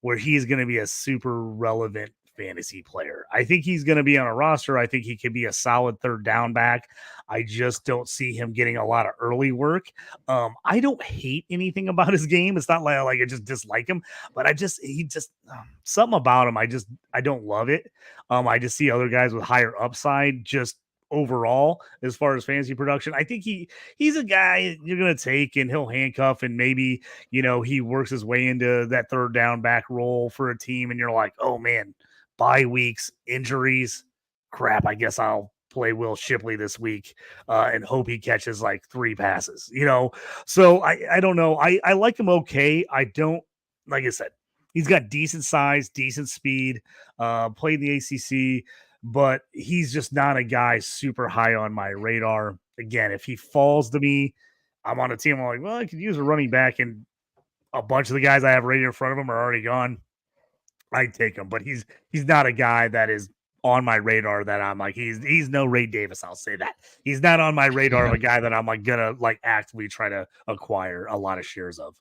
where he's going to be a super relevant fantasy player. I think he's going to be on a roster. I think he could be a solid 3rd down back. I just don't see him getting a lot of early work. I don't hate anything about his game. It's not like I just dislike him, but something about him. I don't love it. I just see other guys with higher upside just overall as far as fantasy production. I think he's a guy you're going to take and he'll handcuff and maybe, you know, he works his way into that 3rd down back role for a team. And you're like, oh man, bye weeks, injuries, crap. I guess I'll play Will Shipley this week and hope he catches like 3 passes, you know? So I don't know. I like him. Okay. I don't, like I said, he's got decent size, decent speed, played in the ACC, but he's just not a guy super high on my radar. Again, if he falls to me, I'm on a team. I'm like, well, I could use a running back, and a bunch of the guys I have rated in front of him are already gone. I'd take him, but he's not a guy that is on my radar that I'm like, he's no Ray Davis. I'll say that. He's not on my radar of a guy that I'm like gonna like actively try to acquire a lot of shares of.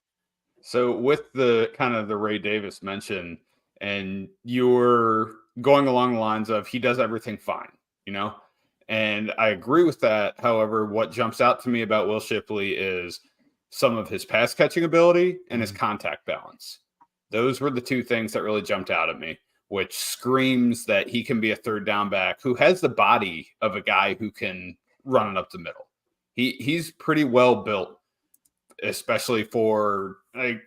So with the kind of the Ray Davis mention, and you're going along the lines of he does everything fine, and I agree with that. However, what jumps out to me about Will Shipley is some of his pass catching ability and his contact balance. Those were the two things that really jumped out at me, which screams that he can be a third down back who has the body of a guy who can run it up the middle. He's pretty well built, especially for a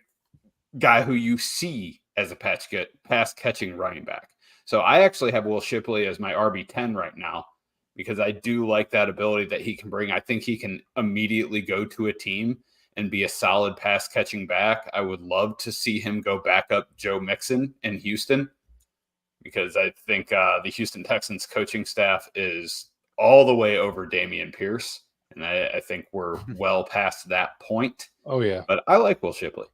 guy who you see as a pass catching running back. So I actually have Will Shipley as my RB10 right now because I do like that ability that he can bring. I think he can immediately go to a team and be a solid pass catching back. I would love to see him go back up Joe Mixon in Houston because I think the Houston Texans coaching staff is all the way over Dameon Pierce. And I think we're well past that point. Oh, yeah. But I like Will Shipley.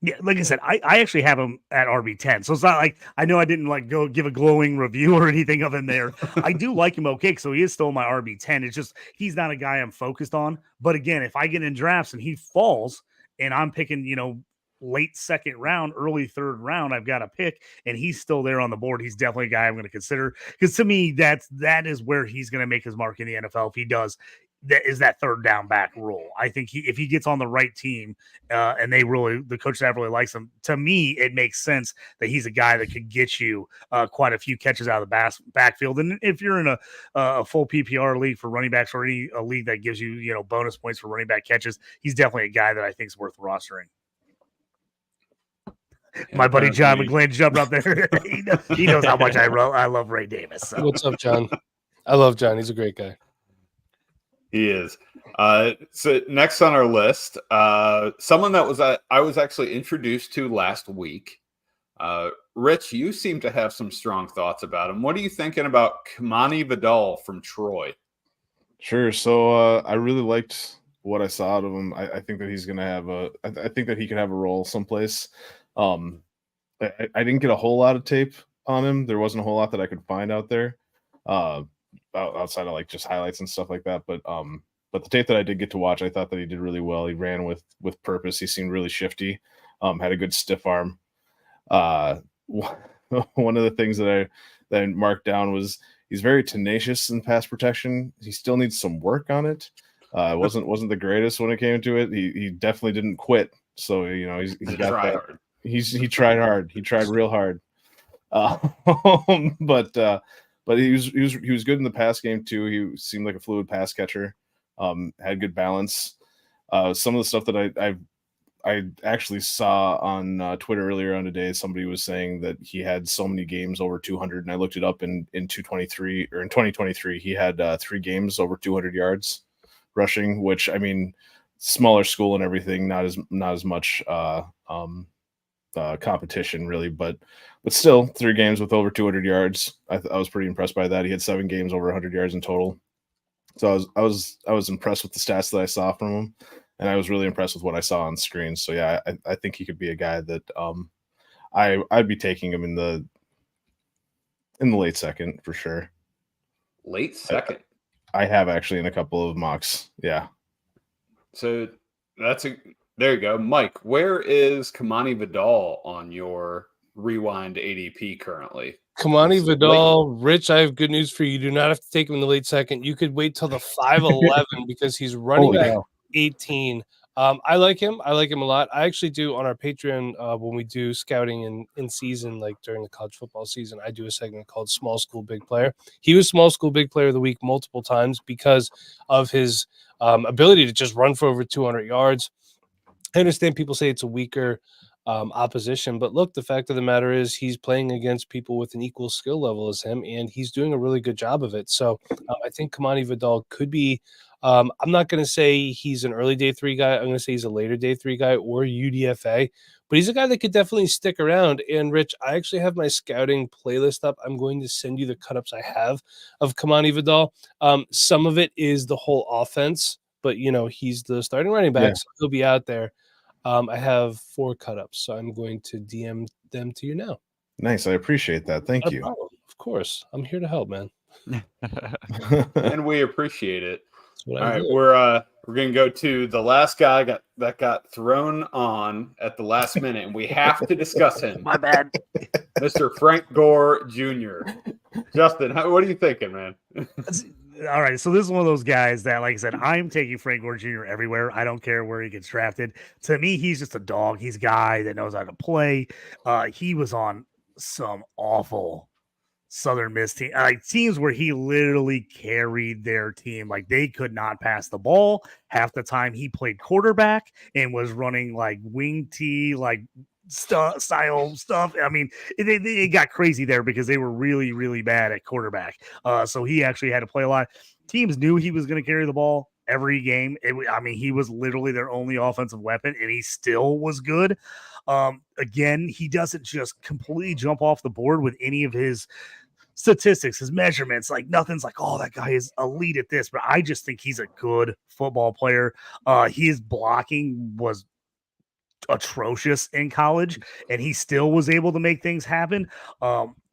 Yeah, like I said, I actually have him at RB10. So it's not like I know I didn't like go give a glowing review or anything of him there. I do like him okay, so he is still my RB10. It's just he's not a guy I'm focused on. But again, if I get in drafts and he falls and I'm picking, late second round, early third round, I've got a pick and he's still there on the board. He's definitely a guy I'm going to consider because to me, that is where he's going to make his mark in the NFL if he does. That is that third down back role. I think if he gets on the right team and the coach staff really likes him, to me, it makes sense that he's a guy that could get you quite a few catches out of the backfield. And if you're in a full PPR league for running backs or a league that gives you, bonus points for running back catches, he's definitely a guy that I think is worth rostering. My buddy John McGlynn jumped up there. he knows how much I love Ray Davis. So. What's up, John? I love John. He's a great guy. He is. So next on our list, someone that I was actually introduced to last week. Rich, you seem to have some strong thoughts about him. What are you thinking about Kamani Vidal from Troy? Sure. So I really liked what I saw out of him. I think that he's going to have I think that he could have a role someplace. I didn't get a whole lot of tape on him. There wasn't a whole lot that I could find out there. Outside of like just highlights and stuff like that, but the tape that I did get to watch, I thought that he did really well. He ran with purpose. He seemed really shifty. Had a good stiff arm. One of the things that I marked down was he's very tenacious in pass protection. He still needs some work on it. Wasn't the greatest when it came to it. He definitely didn't quit. So he's got that. Hard. He tried hard. He tried real hard. But he was good in the pass game too. He seemed like a fluid pass catcher. Had good balance. Some of the stuff that I actually saw on Twitter earlier on today, somebody was saying that he had so many games over 200, and I looked it up in 2023 he had 3 games over 200 yards rushing, which I mean, smaller school and everything, not as much competition really, but still 3 games with over 200 yards. I was pretty impressed by that. He had 7 games over 100 yards in total. So I was impressed with the stats that I saw from him, and I was really impressed with what I saw on screen. So yeah, I think he could be a guy that I'd be taking him in the late second for sure. Late second. I have actually in a couple of mocks. Yeah. So there you go. Mike, where is Kamani Vidal on your Rewind ADP currently? Kamani Vidal, Rich, I have good news for you. You do not have to take him in the late second. You could wait till the 5'11" because he's running back 18. I like him. I like him a lot. I actually do on our Patreon when we do scouting in season, like during the college football season, I do a segment called Small School Big Player. He was Small School Big Player of the Week multiple times because of his ability to just run for over 200 yards. I understand people say it's a weaker opposition, but look, the fact of the matter is he's playing against people with an equal skill level as him, and he's doing a really good job of it. So I think Kamani Vidal could be I'm not going to say he's an early day 3 guy. I'm going to say he's a later day 3 guy or UDFA, but he's a guy that could definitely stick around. And Rich, I actually have my scouting playlist up. I'm going to send you the cut-ups I have of Kamani Vidal. Some of it is the whole offense, but he's the starting running back, so he'll be out there. I have 4 cut-ups, so I'm going to DM them to you now. Nice. I appreciate that. Thank you. Problem. Of course, I'm here to help, man. And we appreciate it. That's what All I right, do. we're gonna go to the last guy that got thrown on at the last minute, and we have to discuss him, My bad. Mr. Frank Gore Jr. Justin, what are you thinking, man? All right, so this is one of those guys that, like I said, I'm taking Frank Gore Jr. everywhere. I don't care where he gets drafted. To me, he's just a dog. He's a guy that knows how to play. He was on some awful Southern Miss team, teams where he literally carried their team. Like, they could not pass the ball. Half the time he played quarterback and was running like wing tee, like style stuff. I mean, it got crazy there because they were really, really bad at quarterback. So he actually had to play a lot. Teams knew he was going to carry the ball every game. He was literally their only offensive weapon, and he still was good. Again, he doesn't just completely jump off the board with any of his statistics, his measurements. Like, nothing's like, oh, that guy is elite at this, but I just think he's a good football player. His blocking was atrocious in college, and he still was able to make things happen.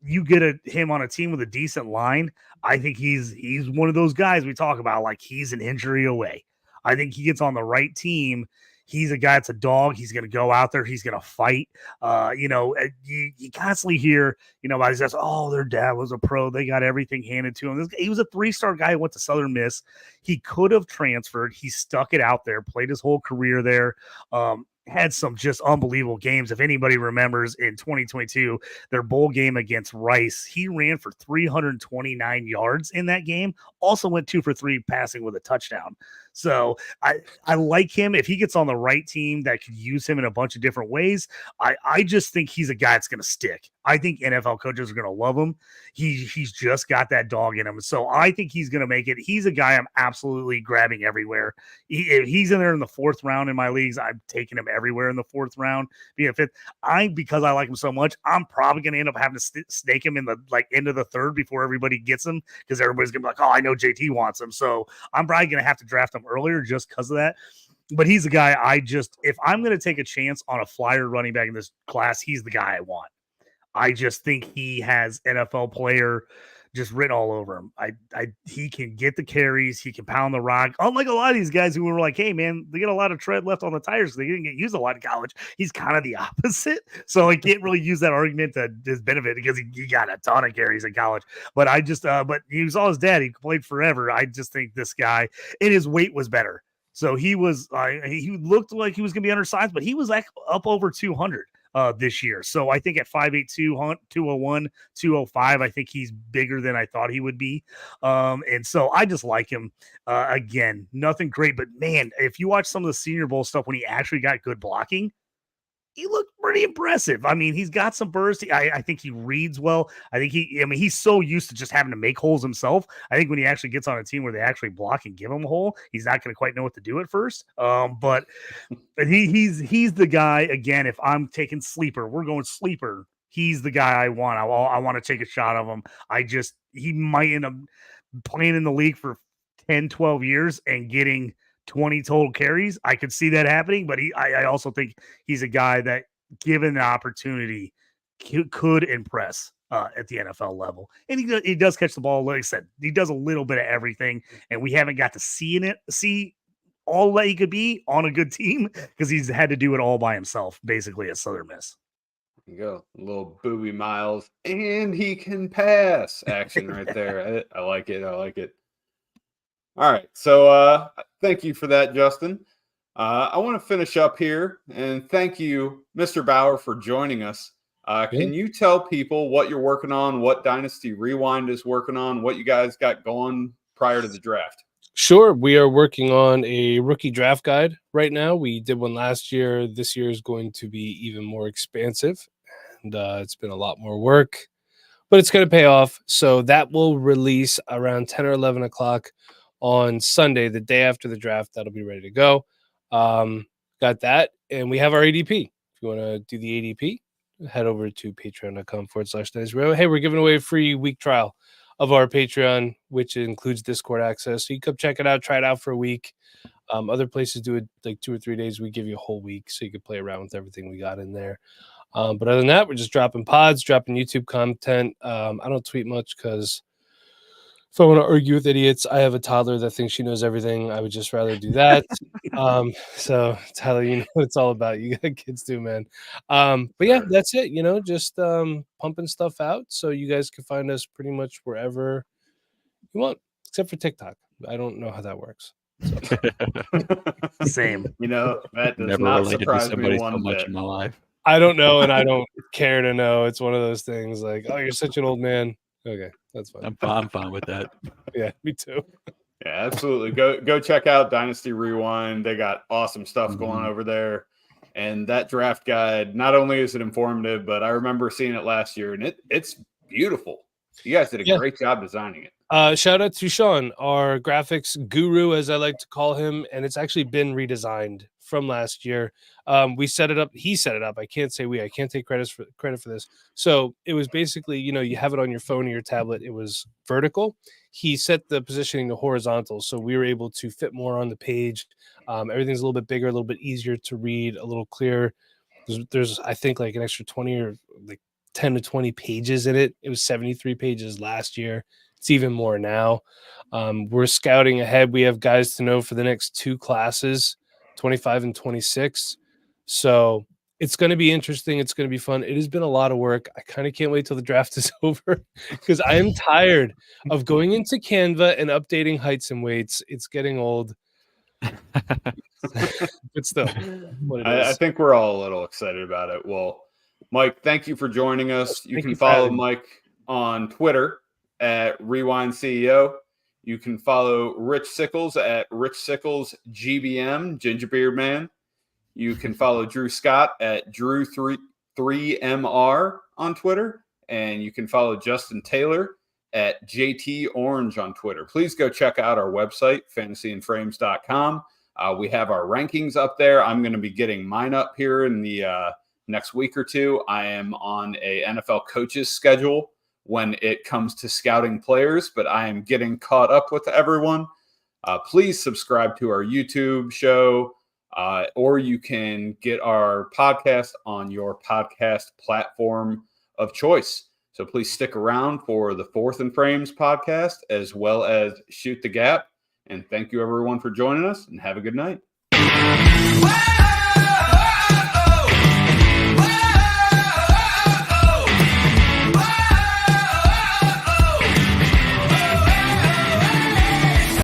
You get him on a team with a decent line, I think he's one of those guys we talk about, like, he's an injury away. I think he gets on the right team. He's a guy that's a dog. He's going to go out there. He's going to fight. You constantly hear, about says, oh, their dad was a pro. They got everything handed to him. He was a 3-star guy who went to Southern Miss. He could have transferred. He stuck it out there, played his whole career there. Had some just unbelievable games. If anybody remembers, in 2022, their bowl game against Rice, he ran for 329 yards in that game. Also went 2 for 3 passing with a touchdown. So I like him. If he gets on the right team that could use him in a bunch of different ways, I just think he's a guy that's going to stick. I think NFL coaches are going to love him. He's just got that dog in him. So I think he's going to make it. He's a guy I'm absolutely grabbing everywhere. If he's in there in the 4th round in my leagues, I'm taking him everywhere in the 4th round. Because I like him so much, I'm probably going to end up having to snake him in the end of the 3rd before everybody gets him, because everybody's going to be like, oh, I know JT wants him. So I'm probably going to have to draft him earlier just because of that. But he's a guy if I'm going to take a chance on a flyer running back in this class, he's the guy I want. I just think he has NFL player just written all over him. He can get the carries. He can pound the rock. Unlike a lot of these guys who were like, hey, man, they got a lot of tread left on the tires. They didn't get used a lot in college. He's kind of the opposite. So I can't really use that argument to his benefit, because he got a ton of carries in college. But but he saw his dad. He played forever. I just think this guy, and his weight was better. So he looked like he was going to be undersized, but he was like up over 200. This year. So I think at 5'8", 201, 205, I think he's bigger than I thought he would be. And so I just like him. Again, nothing great, but man, if you watch some of the Senior Bowl stuff when he actually got good blocking, he looked pretty impressive. I mean, he's got some burst. I think he reads well. I think he's so used to just having to make holes himself. I think when he actually gets on a team where they actually block and give him a hole, he's not going to quite know what to do at first. But he's the guy. Again, if I'm taking sleeper, we're going sleeper. He's the guy I want. I want to take a shot of him. He might end up playing in the league for 10, 12 years and getting 20 total carries. I could see that happening, but I also think he's a guy that, given the opportunity, could impress at the NFL level. And he does catch the ball. Like I said, he does a little bit of everything, and we haven't got to see all that he could be on a good team, because he's had to do it all by himself, basically, at Southern Miss. There you go, a little Bowie Miles, and he can pass action right there. I like it. All right, so thank you for that, Justin. I want to finish up here, and thank you, Mr. Bauer, for joining us. Can you tell people what you're working on, what Dynasty Rewind is working on, what you guys got going prior to the draft? Sure. We are working on a rookie draft guide right now. We did one last year. This year is going to be even more expansive, and it's been a lot more work, but it's going to pay off. So that will release around 10 or 11 o'clock on Sunday, the day after the draft. That'll be ready to go. Got that. And we have our ADP. If you want to do the ADP, head over to patreon.com/DynastyRewind. Hey, we're giving away a free week trial of our Patreon, which includes Discord access. So you come check it out, try it out for a week. Other places do it like 2 or 3 days. We give you a whole week so you can play around with everything we got in there. But other than that, we're just dropping pods, dropping YouTube content. I don't tweet much because if I want to argue with idiots, I have a toddler that thinks she knows everything. I would just rather do that. So Tyler, you know what it's all about. You got kids too, man. But yeah, that's it. Just pumping stuff out so you guys can find us pretty much wherever you want, except for TikTok. I don't know how that works. Same. That does Never not related to surprise me somebody so one much bit. in my life. I don't know, and I don't care to know. It's one of those things like, oh, you're such an old man. Okay, that's fine. I'm fine with that. Yeah, me too. Yeah, absolutely. Go check out Dynasty Rewind. They got awesome stuff going over there. And that draft guide, not only is it informative, but I remember seeing it last year, and it's beautiful. You guys did a great job designing it. Shout out to Sean, our graphics guru, as I like to call him, and it's actually been redesigned from last year. We set it up. He set it up. I can't say we. I can't take credit for this. So it was basically, you have it on your phone or your tablet. It was vertical. He set the positioning to horizontal, so we were able to fit more on the page. Everything's a little bit bigger, a little bit easier to read, a little clearer. There's I think like an extra 20 or like 10 to 20 pages in it. It was 73 pages last year. It's even more now. We're scouting ahead. We have guys to know for the next 2 classes, 25 and 26. So it's going to be interesting. It's going to be fun. It has been a lot of work. I kind of can't wait till the draft is over because I am tired of going into Canva and updating heights and weights. It's getting old. But still, what it is. I think we're all a little excited about it. Well, Mike, thank you for joining us. You can follow Mike on Twitter at Rewind CEO. You can follow Rich Sickles at Rich Sickles GBM, Gingerbeard Man. You can follow Drew Scott at Drew3MR on Twitter. And you can follow Justin Taylor at JT Orange on Twitter. Please go check out our website, fantasyandframes.com. We have our rankings up there. I'm going to be getting mine up here in the next week or two. I am on a NFL coaches schedule when it comes to scouting players, but I am getting caught up with everyone. Please subscribe to our YouTube show, or you can get our podcast on your podcast platform of choice. So please stick around for the Fourth and Frames podcast, as well as Shoot the Gap. And thank you, everyone, for joining us, and have a good night.